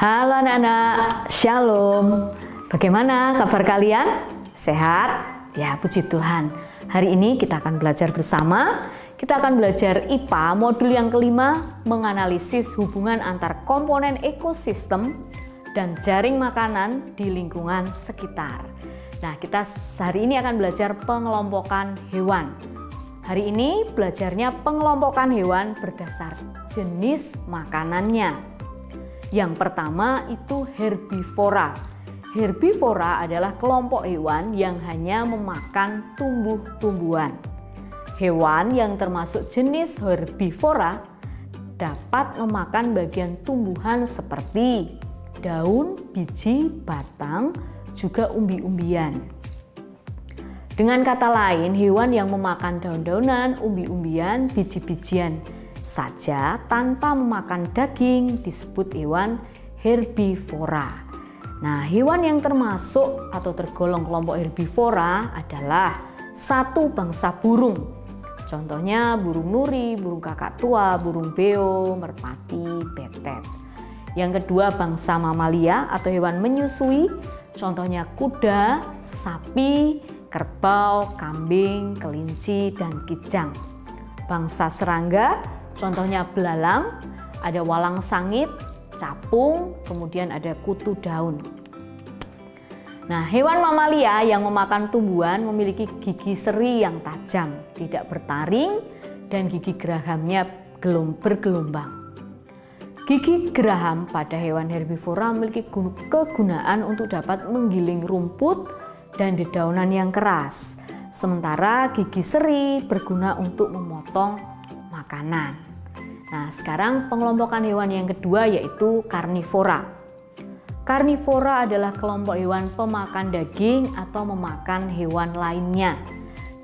Halo anak-anak, Shalom. Bagaimana kabar kalian? Sehat? Ya, puji Tuhan. Hari ini kita akan belajar bersama. Kita akan belajar IPA modul yang kelima, menganalisis hubungan antar komponen ekosistem dan jaring makanan di lingkungan sekitar. Nah, kita hari ini akan belajar pengelompokan hewan. Hari ini belajarnya pengelompokan hewan berdasar jenis makanannya. Yang pertama itu herbivora. Herbivora adalah kelompok hewan yang hanya memakan tumbuh-tumbuhan. Hewan yang termasuk jenis herbivora dapat memakan bagian tumbuhan seperti daun, biji, batang, juga umbi-umbian. Dengan kata lain, hewan yang memakan daun-daunan, umbi-umbian, biji-bijian saja tanpa memakan daging disebut hewan herbivora. Nah, hewan yang termasuk atau tergolong kelompok herbivora adalah satu bangsa burung. Contohnya burung nuri, burung kakak tua, burung beo, merpati, betet. Yang kedua bangsa mamalia atau hewan menyusui. Contohnya kuda, sapi, kerbau, kambing, kelinci, dan kijang. Bangsa serangga, contohnya belalang, ada walang sangit, capung, kemudian ada kutu daun. Nah, hewan mamalia yang memakan tumbuhan memiliki gigi seri yang tajam, tidak bertaring, dan gigi gerahamnya bergelombang. Gigi geraham pada hewan herbivora memiliki kegunaan untuk dapat menggiling rumput dan dedaunan yang keras. Sementara gigi seri berguna untuk memotong makanan. Nah, sekarang pengelompokan hewan yang kedua yaitu karnivora. Karnivora adalah kelompok hewan pemakan daging atau memakan hewan lainnya.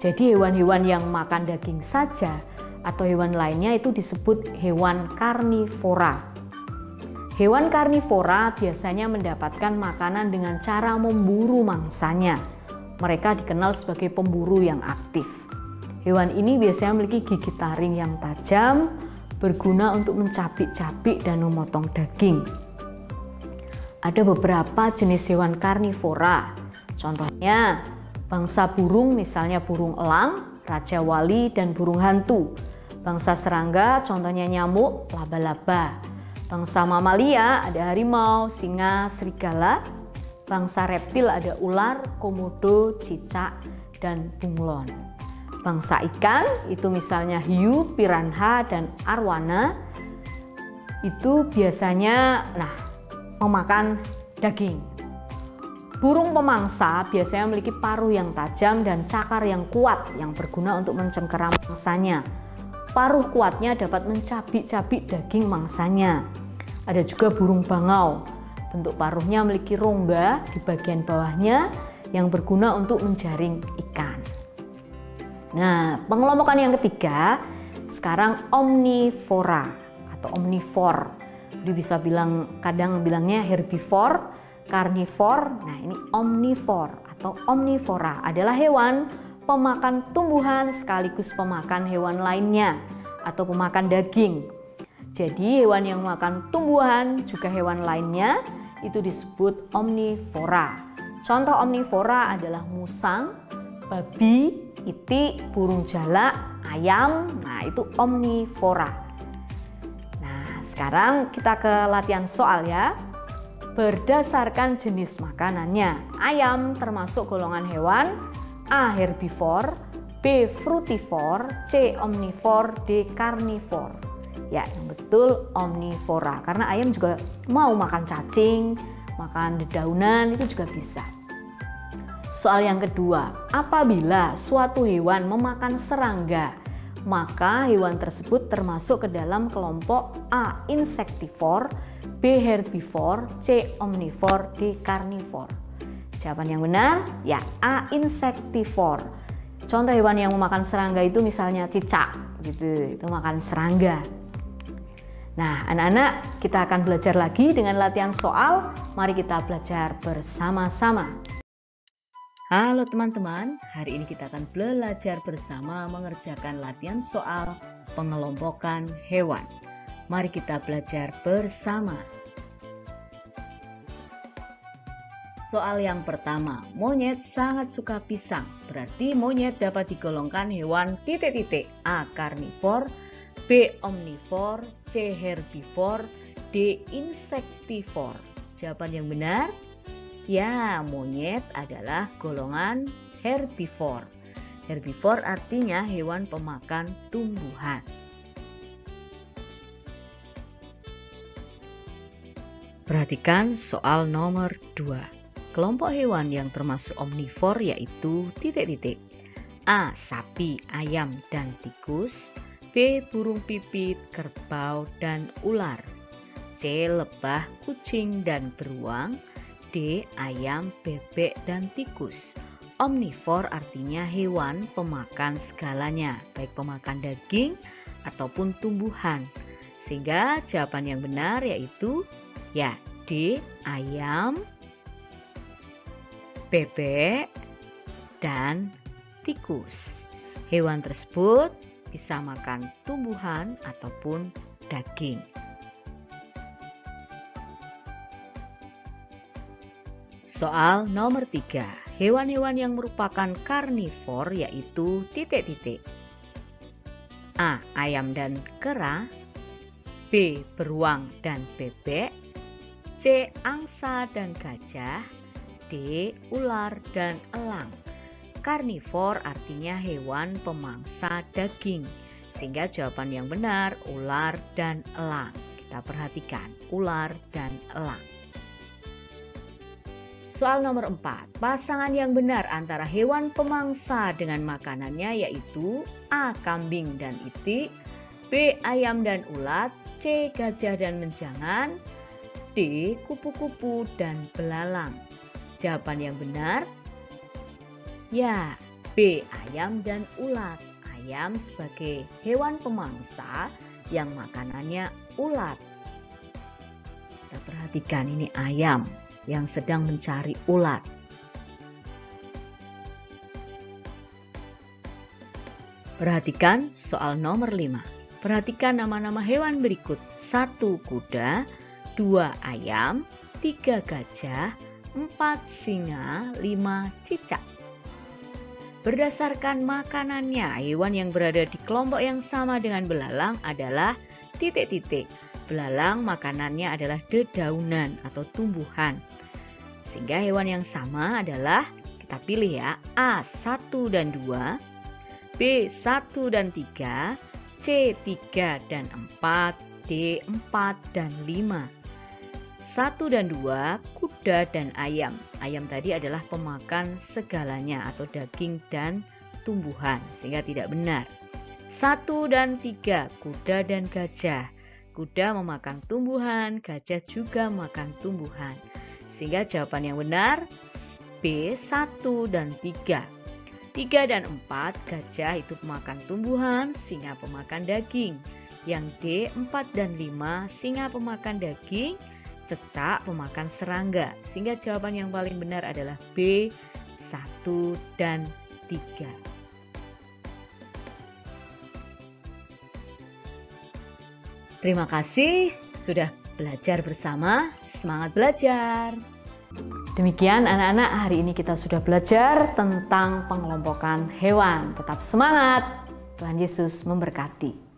Jadi hewan-hewan yang makan daging saja atau hewan lainnya itu disebut hewan karnivora. Hewan karnivora biasanya mendapatkan makanan dengan cara memburu mangsanya. Mereka dikenal sebagai pemburu yang aktif. Hewan ini biasanya memiliki gigi taring yang tajam, berguna untuk mencabik-cabik dan memotong daging. Ada beberapa jenis hewan karnivora. Contohnya bangsa burung, misalnya burung elang, raja wali, dan burung hantu. Bangsa serangga, contohnya nyamuk, laba-laba. Bangsa mamalia ada harimau, singa, serigala. Bangsa reptil ada ular, komodo, cicak, dan bunglon. Bangsa ikan itu misalnya hiu, piranha, dan arwana. Itu biasanya memakan daging. Burung pemangsa biasanya memiliki paruh yang tajam dan cakar yang kuat yang berguna untuk mencengkeram mangsanya. Paruh kuatnya dapat mencabik-cabik daging mangsanya. Ada juga burung bangau. Bentuk paruhnya memiliki rongga di bagian bawahnya yang berguna untuk menjaring ikan. Nah, pengelompokan yang ketiga sekarang omnivora atau omnivore. Jadi bisa kadang bilangnya herbivore, karnivor. Nah, ini omnivore atau omnivora adalah hewan pemakan tumbuhan sekaligus pemakan hewan lainnya atau pemakan daging. Jadi hewan yang makan tumbuhan juga hewan lainnya itu disebut omnivora. Contoh omnivora adalah musang, babi, itik, burung jalak, ayam. Nah, itu omnivora. Nah, sekarang kita ke latihan soal ya. Berdasarkan jenis makanannya, ayam termasuk golongan hewan A. herbivore, B. frutivore, C. omnivore, D. carnivore. Ya, yang betul omnivora, karena ayam juga mau makan cacing, makan dedaunan, itu juga bisa. Soal yang kedua, apabila suatu hewan memakan serangga, maka hewan tersebut termasuk ke dalam kelompok A. insectivore, B. herbivore, C. omnivore, D. carnivore. Jawaban yang benar, ya A. insectivore. Contoh hewan yang memakan serangga itu misalnya cicak, gitu, itu makan serangga. Nah, anak-anak, kita akan belajar lagi dengan latihan soal. Mari kita belajar bersama-sama. Halo teman-teman, hari ini kita akan belajar bersama mengerjakan latihan soal pengelompokan hewan. Mari kita belajar bersama. Soal yang pertama, monyet sangat suka pisang. Berarti monyet dapat digolongkan hewan titik-titik. A. Karnivor, B. Omnivor, C. Herbivor, D. Insektivor. Jawaban yang benar? Ya, monyet adalah golongan herbivor. Herbivor artinya hewan pemakan tumbuhan. Perhatikan soal nomor 2. Kelompok hewan yang termasuk omnivor yaitu titik-titik. A. Sapi, ayam, dan tikus. B. Burung pipit, kerbau, dan ular. C. Lebah, kucing, dan beruang. D. Ayam, bebek, dan tikus. Omnivor artinya hewan pemakan segalanya, baik pemakan daging ataupun tumbuhan. Sehingga jawaban yang benar yaitu ya D. Ayam, bebek, dan tikus. Hewan tersebut bisa makan tumbuhan ataupun daging. Soal nomor 3. Hewan-hewan yang merupakan karnivor yaitu titik-titik. A. Ayam dan kera. B. Beruang dan bebek. C. Angsa dan gajah. D. Ular dan elang. Karnivor artinya hewan pemangsa daging. Sehingga jawaban yang benar ular dan elang. Kita perhatikan ular dan elang. Soal nomor 4. Pasangan yang benar antara hewan pemangsa dengan makanannya yaitu A. Kambing dan itik, B. Ayam dan ulat, C. Gajah dan menjangan, D. Kupu-kupu dan belalang. Jawaban yang benar? Ya, B. Ayam dan ulat. Ayam sebagai hewan pemangsa yang makanannya ulat. Kita perhatikan ini ayam yang sedang mencari ulat. Perhatikan soal nomor 5. Perhatikan nama-nama hewan berikut. 1. Kuda, 2. Ayam, 3. Gajah, 4. Singa, 5. Cicak. Berdasarkan makanannya, hewan yang berada di kelompok yang sama dengan belalang adalah titik-titik. Belalang makanannya adalah dedaunan atau tumbuhan. Sehingga hewan yang sama adalah, kita pilih ya, A. 1 dan 2, B. 1 dan 3, C. 3 dan 4, D. 4 dan 5. 1 dan 2, kuda dan ayam. Ayam tadi adalah pemakan segalanya atau daging dan tumbuhan, sehingga tidak benar. 1 dan 3, kuda dan gajah. Kuda memakan tumbuhan, gajah juga makan tumbuhan. Sehingga jawaban yang benar B. 1 dan 3. 3 dan 4, gajah itu pemakan tumbuhan, singa pemakan daging. Yang D. 4 dan 5, singa pemakan daging, cecak pemakan serangga. Sehingga jawaban yang paling benar adalah B. 1 dan 3. Terima kasih sudah belajar bersama. Semangat belajar. Demikian anak-anak, hari ini kita sudah belajar tentang pengelompokan hewan. Tetap semangat. Tuhan Yesus memberkati.